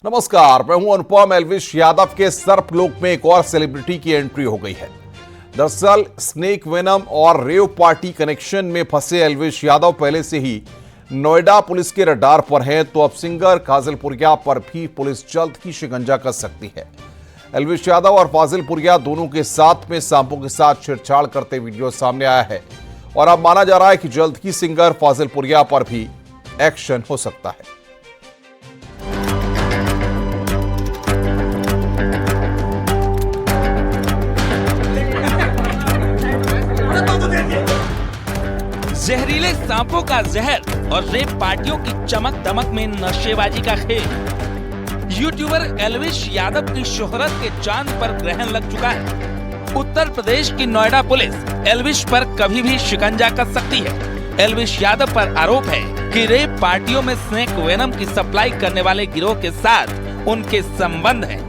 नमस्कार, मैं हूं अनुपम। एल्विश यादव के सर्पलोक में एक और सेलिब्रिटी की एंट्री हो गई है। दरअसल स्नेक वेनम और रेव पार्टी कनेक्शन में फंसे एल्विश यादव पहले से ही नोएडा पुलिस के रडार पर हैं, तो अब सिंगर फाजिल पुरिया पर भी पुलिस जल्द ही शिकंजा कस सकती है। एल्विश यादव और फाजिल पुरिया दोनों के साथ में सांपों के साथ छेड़छाड़ करते वीडियो सामने आया है और अब माना जा रहा है कि जल्द ही सिंगर फाजिल पुरिया पर भी एक्शन हो सकता है। जहरीले सांपों का जहर और रेप पार्टियों की चमक दमक में नशेबाजी का खेल। यूट्यूबर एल्विश यादव की शोहरत के चांद पर ग्रहण लग चुका है। उत्तर प्रदेश की नोएडा पुलिस एल्विश पर कभी भी शिकंजा कस सकती है। एल्विश यादव पर आरोप है कि रेप पार्टियों में स्नेक वेनम की सप्लाई करने वाले गिरोह के साथ उनके संबंध हैं।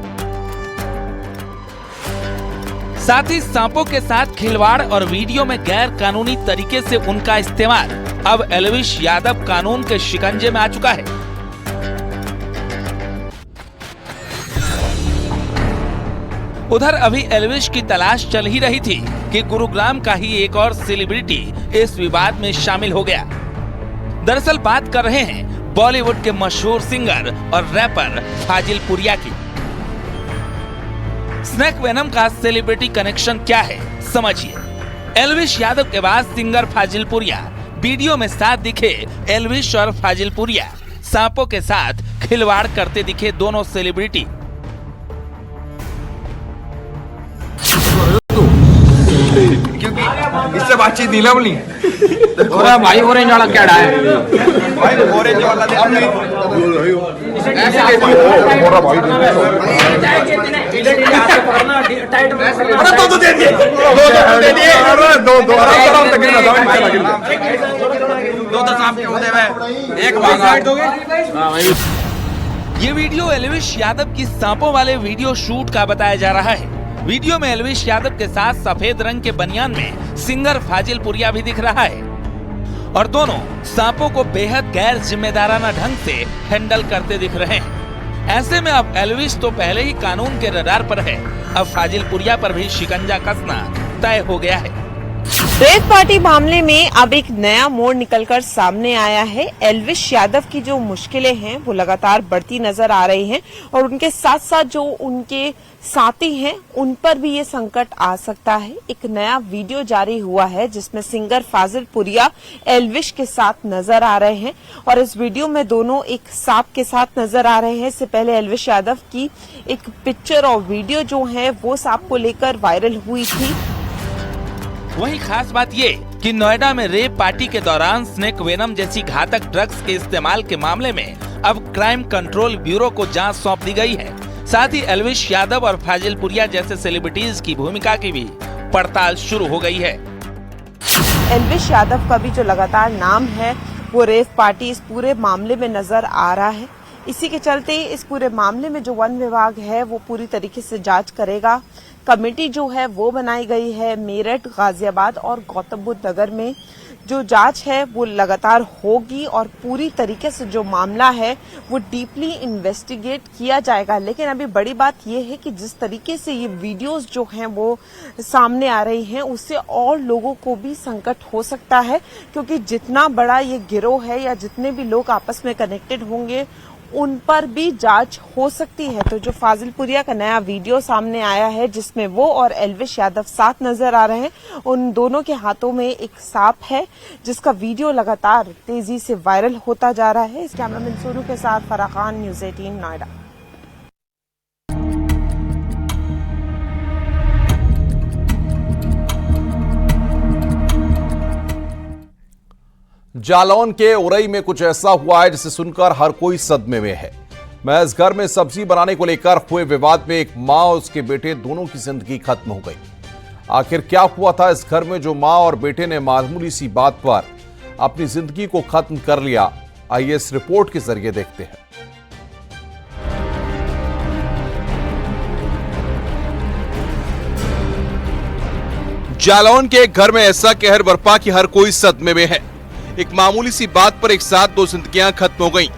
साथ ही सांपों के साथ खिलवाड़ और वीडियो में गैर कानूनी तरीके से उनका इस्तेमाल। अब एल्विश यादव कानून के शिकंजे में आ चुका है। उधर अभी एल्विश की तलाश चल ही रही थी कि गुरुग्राम का ही एक और सेलिब्रिटी इस विवाद में शामिल हो गया। दरअसल बात कर रहे हैं बॉलीवुड के मशहूर सिंगर और रैपर फाजिल पुरिया की। स्नेक वेनम का सेलिब्रिटी कनेक्शन क्या है, समझिए। एल्विश यादव के बाद सिंगर फाजिल पुरिया। वीडियो में साथ दिखे एल्विश और फाजिल पुरिया। सांपों के साथ खिलवाड़ करते दिखे दोनों सेलिब्रिटी। क्योंकि इससे बातचीत नीलम नहीं थोड़ा भाई ऑरेंज वाला क्या है भाई ऑरेंज वाला दे ऐसे थोड़ा भाई दो दे दिए दो आराम से गिरना दो सांप के होते हुए एक भाई साइड दोगे। हां भाई ये वीडियो एल्विश यादव की सांपों वाले वीडियो शूट का बताया जा रहा है। वीडियो में एल्विश यादव के साथ सफेद रंग के बनियान में सिंगर फाजिल पुरिया भी दिख रहा है और दोनों सांपों को बेहद गैर जिम्मेदाराना ढंग से हैंडल करते दिख रहे हैं। ऐसे में अब एल्विश तो पहले ही कानून के रडार पर है, अब फाजिल पुरिया पर भी शिकंजा कसना तय हो गया है। रेप पार्टी मामले में अब एक नया मोड़ निकलकर सामने आया है। एल्विश यादव की जो मुश्किलें हैं वो लगातार बढ़ती नजर आ रही हैं और उनके साथ साथ जो उनके साथी हैं उन पर भी ये संकट आ सकता है। एक नया वीडियो जारी हुआ है जिसमें सिंगर फाजिल पुरिया एल्विश के साथ नजर आ रहे हैं और इस वीडियो में दोनों एक सांप के साथ नजर आ रहे हैं। इससे पहले एल्विश यादव की एक पिक्चर और वीडियो जो है वो सांप को लेकर वायरल हुई थी। वहीं खास बात ये कि नोएडा में रेप पार्टी के दौरान स्नेक वेनम जैसी घातक ड्रग्स के इस्तेमाल के मामले में अब क्राइम कंट्रोल ब्यूरो को जांच सौंप दी गई है। साथ ही एल्विश यादव और फाजिल पुरिया जैसे सेलिब्रिटीज की भूमिका की भी पड़ताल शुरू हो गई है। एल्विश यादव का भी जो लगातार नाम है वो रेप पार्टी इस पूरे मामले में नजर आ रहा है। इसी के चलते इस पूरे मामले में जो वन विभाग है वो पूरी तरीके से जांच करेगा। कमेटी जो है वो बनाई गई है। मेरठ, गाजियाबाद और गौतम बुद्ध नगर में जो जांच है वो लगातार होगी और पूरी तरीके से जो मामला है वो डीपली इन्वेस्टिगेट किया जाएगा। लेकिन अभी बड़ी बात ये है कि जिस तरीके से ये वीडियोस जो हैं वो सामने आ रही हैं उससे और लोगों को भी संकट हो सकता है, क्योंकि जितना बड़ा ये गिरोह है या जितने भी लोग आपस में कनेक्टेड होंगे उन पर भी जांच हो सकती है। तो जो फाजिल पुरिया का नया वीडियो सामने आया है जिसमें वो और एल्विश यादव साथ नजर आ रहे हैं, उन दोनों के हाथों में एक सांप है जिसका वीडियो लगातार तेजी से वायरल होता जा रहा है। इस कैमरामैन सोनू के साथ फराह खान, न्यूज़ 18 नोएडा। जालौन के उरई में कुछ ऐसा हुआ है जिसे सुनकर हर कोई सदमे में है। महज घर में सब्जी बनाने को लेकर हुए विवाद में एक मां और उसके बेटे दोनों की जिंदगी खत्म हो गई। आखिर क्या हुआ था इस घर में जो मां और बेटे ने मामूली सी बात पर अपनी जिंदगी को खत्म कर लिया? आइए इस रिपोर्ट के जरिए देखते हैं। जालौन के एक घर में ऐसा कहर बरपा कि हर कोई सदमे में है। एक मामूली सी बात पर एक साथ दो जिंदगियां खत्म हो गईं।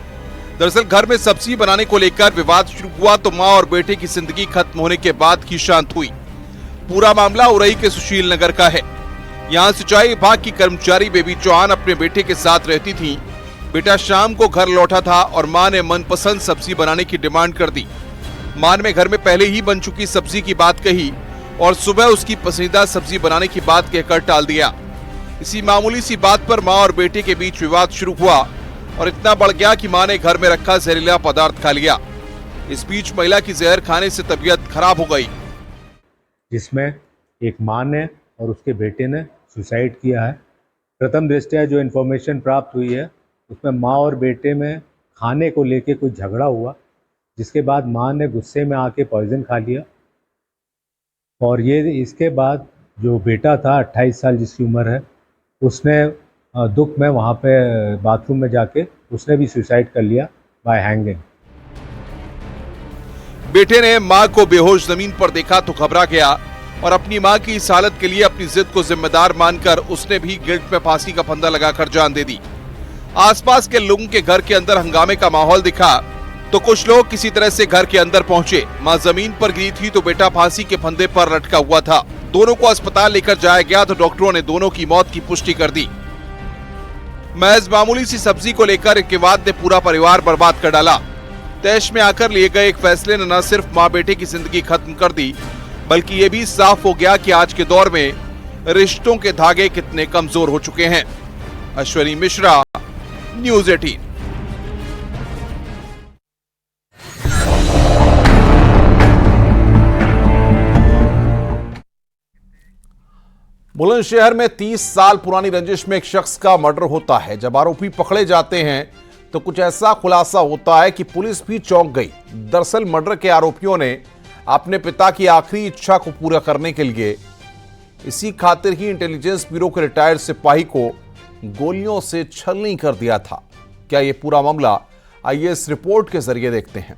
दरअसल घर में सब्जी बनाने को लेकर विवाद शुरू हुआ तो मां और बेटे की जिंदगी खत्म होने के बाद ही शांत हुई। पूरा मामला उरई के सुशील नगर का है। यहाँ सिंचाई विभाग की कर्मचारी बेबी चौहान अपने बेटे के साथ रहती थी। बेटा शाम को घर लौटा था और मां ने मनपसंद सब्जी बनाने की डिमांड कर दी। मां ने घर में पहले ही बन चुकी सब्जी की बात कही और सुबह उसकी पसंदीदा सब्जी बनाने की बात कहकर टाल दिया। इसी मामूली सी बात पर मां और बेटे के बीच विवाद शुरू हुआ और इतना बढ़ गया कि मां ने घर में रखा जहरीला पदार्थ खा लिया। इस बीच महिला की जहर खाने से तबीयत खराब हो गई, जिसमें एक मां ने और उसके बेटे ने सुसाइड किया है। प्रथम दृष्टया जो इन्फॉर्मेशन प्राप्त हुई है उसमें मां और बेटे में खाने को लेके कोई झगड़ा हुआ, जिसके बाद मां ने गुस्से में आके पॉइजन खा लिया और ये इसके बाद जो बेटा था 28 साल जिसकी उम्र है, उसने दुख में वहाँ पे बाथरूम में जाके उसने भी सुसाइड कर लिया बाय हैंगिंग। बेटे ने मां को बेहोश जमीन पर देखा तो घबरा गया और अपनी मां की इस हालत के लिए अपनी जिद को जिम्मेदार मानकर उसने भी गिल्ट में फांसी का फंदा लगाकर जान दे दी। आसपास के लोगों के घर के अंदर हंगामे का माहौल दिखा तो कुछ लोग किसी तरह से घर के अंदर पहुंचे। मां जमीन पर गिरी थी तो बेटा फांसी के फंदे पर लटका हुआ था। दोनों को अस्पताल लेकर जाया गया तो डॉक्टरों ने दोनों की मौत की पुष्टि कर दी। महज मामूली सी सब्जी को लेकर एक विवाद ने पूरा परिवार बर्बाद कर डाला। तैश में आकर लिए गए एक फैसले ने न सिर्फ मां बेटे की जिंदगी खत्म कर दी, बल्कि ये भी साफ हो गया कि आज के दौर में रिश्तों के धागे कितने कमजोर हो चुके हैं। अश्विनी मिश्रा, न्यूज़ 18। बुलंदशहर में 30 साल पुरानी रंजिश में एक शख्स का मर्डर होता है। जब आरोपी पकड़े जाते हैं तो कुछ ऐसा खुलासा होता है कि पुलिस भी चौंक गई। दरअसल मर्डर के आरोपियों ने अपने पिता की आखिरी इच्छा को पूरा करने के लिए इसी खातिर ही इंटेलिजेंस ब्यूरो के रिटायर्ड सिपाही को गोलियों से छलनी कर दिया था। क्या यह पूरा मामला, आइए इस रिपोर्ट के जरिए देखते हैं।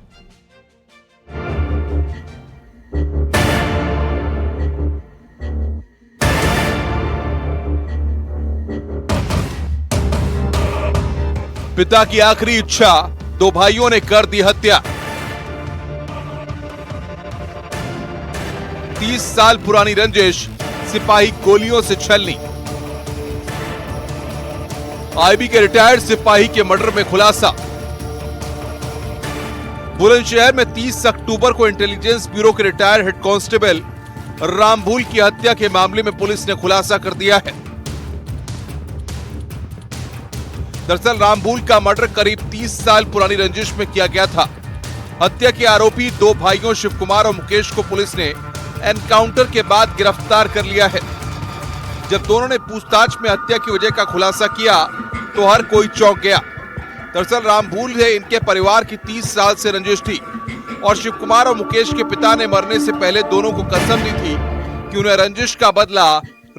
पिता की आखिरी इच्छा, दो भाइयों ने कर दी हत्या। 30 साल पुरानी रंजिश, सिपाही गोलियों से छलनी। आईबी के रिटायर्ड सिपाही के मर्डर में खुलासा। बुलंदशहर में 30 अक्टूबर को इंटेलिजेंस ब्यूरो के रिटायर्ड हेड कांस्टेबल रामभूल की हत्या के मामले में पुलिस ने खुलासा कर दिया है। दरअसल रामभूल का मर्डर करीब 30 साल पुरानी रंजिश में किया गया था। हत्या के आरोपी दो भाइयों शिव कुमार और मुकेश को पुलिस ने एनकाउंटर के बाद गिरफ्तार कर लिया है। जब दोनों ने पूछताछ में हत्या की वजह का खुलासा किया तो हर कोई चौंक गया। दरअसल रामभूल से इनके परिवार की 30 साल से रंजिश थी और शिव कुमार और मुकेश के पिता ने मरने से पहले दोनों को कसम दी थी कि उन्हें रंजिश का बदला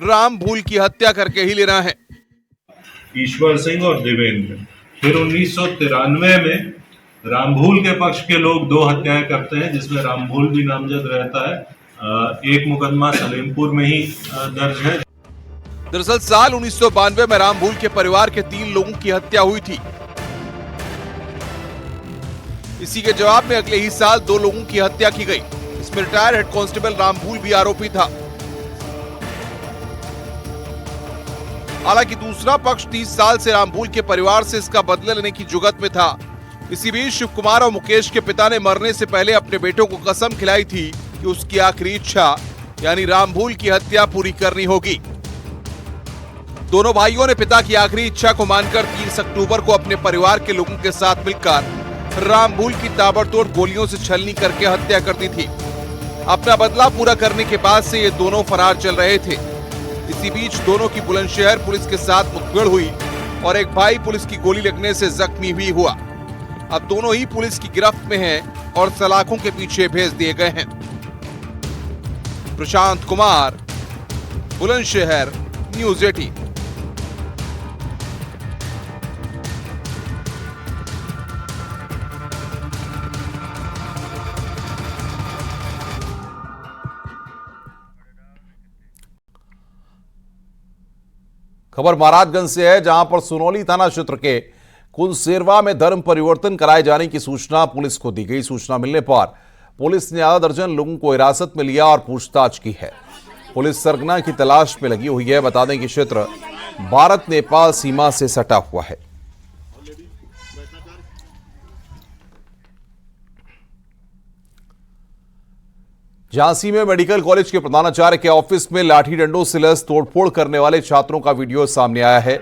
रामभूल की हत्या करके ही लेना है। ईश्वर सिंह और देवेंद्र। फिर 1993 में रामभूल के पक्ष के लोग 2 हत्याएं करते हैं, जिसमें रामभूल भी नामजद रहता है। एक मुकदमा सलेमपुर में ही दर्ज है। दरअसल साल 1992 में रामभूल के परिवार के 3 लोगों की हत्या हुई थी। इसी के जवाब में अगले ही साल 2 लोगों की हत्या की गई। इसमें रिटायर्ड हेड कांस्टेबल रामभूल भी आरोपी था। हालांकि दूसरा पक्ष 30 साल से रामभूल के परिवार से इसका बदला लेने की जुगत में था। इसी बीच शिव कुमार और मुकेश के पिता ने मरने से पहले अपने बेटों को कसम खिलाई थी कि उसकी आखिरी इच्छा यानी रामभूल की हत्या पूरी करनी होगी। दोनों भाइयों ने पिता की आखिरी इच्छा को मानकर 30 अक्टूबर को अपने परिवार के लोगों के साथ मिलकर रामभूल की ताबड़तोड़ गोलियों से छलनी करके हत्या कर दी थी। अपना बदला पूरा करने के बाद से ये दोनों फरार चल रहे थे। इसी बीच दोनों की बुलंदशहर पुलिस के साथ मुठभेड़ हुई और एक भाई पुलिस की गोली लगने से जख्मी भी हुआ। अब दोनों ही पुलिस की गिरफ्त में हैं और सलाखों के पीछे भेज दिए गए हैं। प्रशांत कुमार, बुलंदशहर, न्यूज़ 18। खबर महाराजगंज से है, जहां पर सुनौली थाना क्षेत्र के कुनसेरवा में धर्म परिवर्तन कराए जाने की सूचना पुलिस को दी गई। सूचना मिलने पर पुलिस ने आधा दर्जन लोगों को हिरासत में लिया और पूछताछ की है। पुलिस सरगना की तलाश में लगी हुई है। बता दें कि क्षेत्र भारत नेपाल सीमा से सटा हुआ है। झांसी में मेडिकल कॉलेज के प्रधानाचार्य के ऑफिस में लाठी डंडों से लैस तोड़फोड़ करने वाले छात्रों का वीडियो सामने आया है।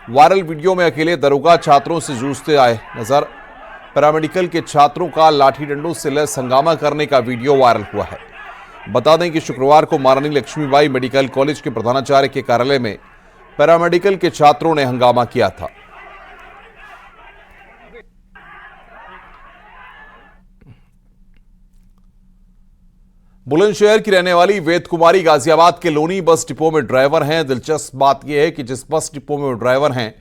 वायरल वीडियो में अकेले दरोगा छात्रों से जूझते आए नजर। पैरामेडिकल के छात्रों का लाठी डंडों से लैस हंगामा करने का वीडियो वायरल हुआ है। बता दें कि शुक्रवार को महारानी लक्ष्मीबाई मेडिकल कॉलेज के प्रधानाचार्य के कार्यालय में पैरामेडिकल के छात्रों ने हंगामा किया था। बुलंदशहर की रहने वाली वेद कुमारी गाजियाबाद के लोनी बस डिपो में ड्राइवर हैं। दिलचस्प बात यह है कि जिस बस डिपो में वो ड्राइवर हैं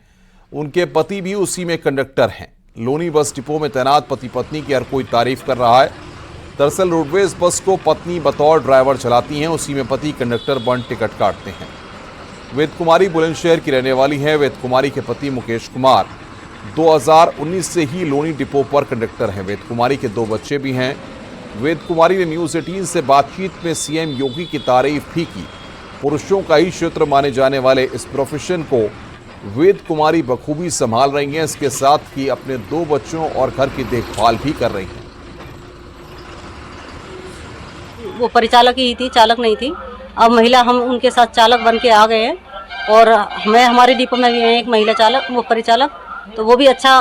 उनके पति भी उसी में कंडक्टर हैं। लोनी बस डिपो में तैनात पति पत्नी की हर कोई तारीफ कर रहा है। दरअसल रोडवेज बस को पत्नी बतौर ड्राइवर चलाती हैं, उसी में पति कंडक्टर बन टिकट काटते हैं। वेद कुमारी बुलंदशहर की रहने वाली हैं। वेद कुमारी के पति मुकेश कुमार 2019 से ही लोनी डिपो पर कंडक्टर हैं। वेद कुमारी के 2 बच्चे भी हैं। वेद कुमारी ने न्यूज 18 से बातचीत में सीएम योगी की तारीफ भी की। पुरुषों का ही क्षेत्र माने जाने वाले इस प्रोफेशन को वेद कुमारी बखूबी संभाल रही हैं। इसके साथ ही अपने 2 बच्चों और घर की देखभाल भी कर रही हैं। वो परिचालक ही थी, चालक नहीं थी। अब महिला हम उनके साथ चालक बन के आ गए हैं और मैं हमारे डिपो में भी है एक महिला चालक, वो परिचालक, तो वो भी अच्छा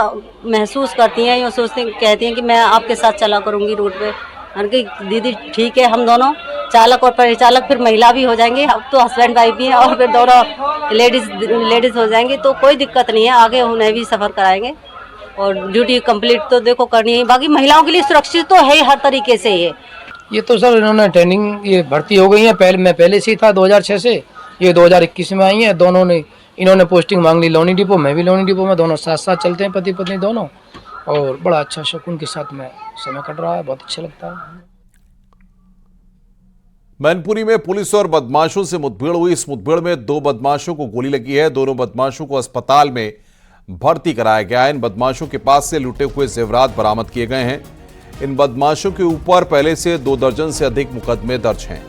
महसूस करती हैं। ये सोचती कहती हैं कि मैं आपके साथ चला करूँगी रूट पे। कि दीदी ठीक है, हम दोनों चालक और परिचालक फिर महिला भी हो जाएंगे। अब तो हस्बैंड वाइफ भी हैं और फिर दोनों लेडीज हो जाएंगे, तो कोई दिक्कत नहीं है। आगे उन्हें भी सफ़र कराएंगे और ड्यूटी कंप्लीट तो देखो करनी है। बाकी महिलाओं के लिए सुरक्षित तो है हर तरीके से। ये तो सर इन्होंने ट्रेनिंग ये भर्ती हो गई है। मैं पहले से ही था 2006 से, ये 2021 में आई है। दोनों ने इन्होंने पोस्टिंग मांग ली लोनी डिपो, मैं भी लोनी डिपो में, दोनों साथ साथ चलते हैं पति पत्नी दोनों। और बड़ा अच्छा सुकून के साथ में समय कट रहा है, बहुत अच्छा लगता है। मैनपुरी में पुलिस और बदमाशों से मुठभेड़ हुई। इस मुठभेड़ में 2 बदमाशों को गोली लगी है। दोनों बदमाशों को अस्पताल में भर्ती कराया गया है। इन बदमाशों के पास से लूटे हुए जेवरात बरामद किए गए हैं। इन बदमाशों के ऊपर पहले से 2 दर्जन से अधिक मुकदमे दर्ज हैं।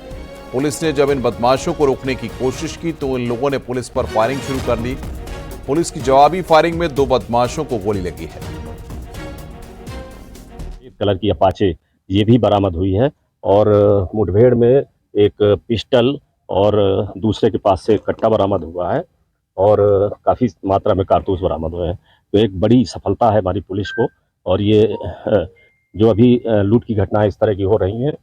पुलिस ने जब इन बदमाशों को रोकने की कोशिश की तो इन लोगों ने पुलिस पर फायरिंग शुरू कर दी। पुलिस की जवाबी फायरिंग में 2 बदमाशों को गोली लगी है। कलर की अपाचे ये भी बरामद हुई है और मुठभेड़ में एक पिस्टल और दूसरे के पास से कट्टा बरामद हुआ है और काफ़ी मात्रा में कारतूस बरामद हुए हैं। तो एक बड़ी सफलता है हमारी पुलिस को। और ये जो अभी लूट की घटनाएं इस तरह की हो रही हैं